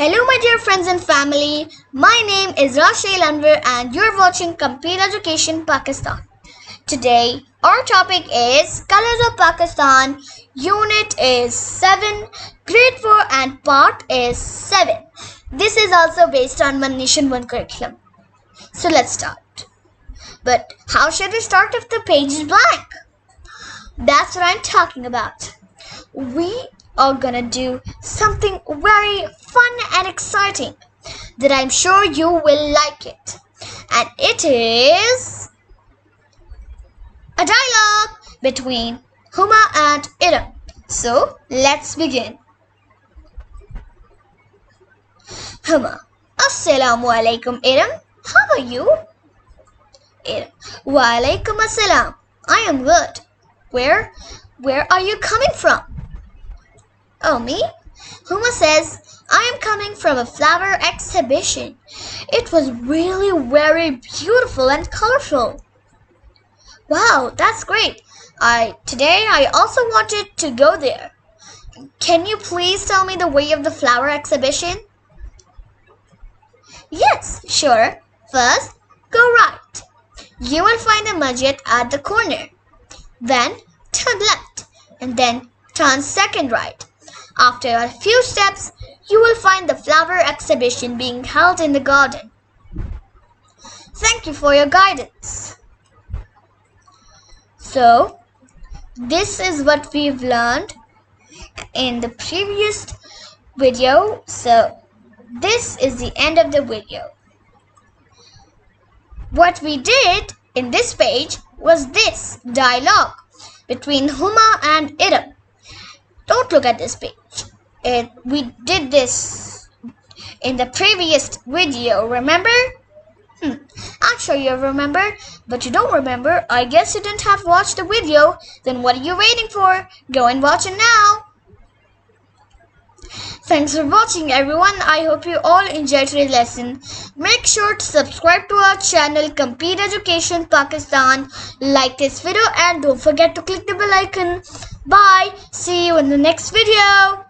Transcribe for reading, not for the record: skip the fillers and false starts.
Hello my dear friends and family, my name is Rashail Anwar and you're watching Complete Education Pakistan. Today our topic is Colors of Pakistan, unit is 7, grade 4 and part is 7. This is also based on One Nation One curriculum. So let's start. But how should we start if the page is blank? That's what I'm talking about. We are gonna do something very fun and exciting that I'm sure you will like it. And it is a dialogue between Huma and Iram. So let's begin. Huma: Assalamu alaikum Iram. How are you? Iram: Wa alaikum assalam. I am good. Where are you coming from? Oh, me? Huma says, I am coming from a flower exhibition. It was really very beautiful and colorful. Wow, that's great. Today I also wanted to go there. Can you please tell me the way of the flower exhibition? Yes, sure. First, go right. You will find the masjid at the corner. Then turn left and then turn second right. After a few steps, you will find the flower exhibition being held in the garden. Thank you for your guidance. So, this is what we've learned in the previous video. So, this is the end of the video. What we did in this page was this dialogue between Huma and Iram. Don't look at this page. We did this in the previous video, remember? I'm sure you remember, but you don't remember. I guess you didn't have watched the video. Then what are you waiting for? Go and watch it now. Thanks for watching everyone. I hope you all enjoyed today's lesson. Make sure to subscribe to our channel Complete Education Pakistan. Like this video and don't forget to click the bell icon. Bye. See you in the next video.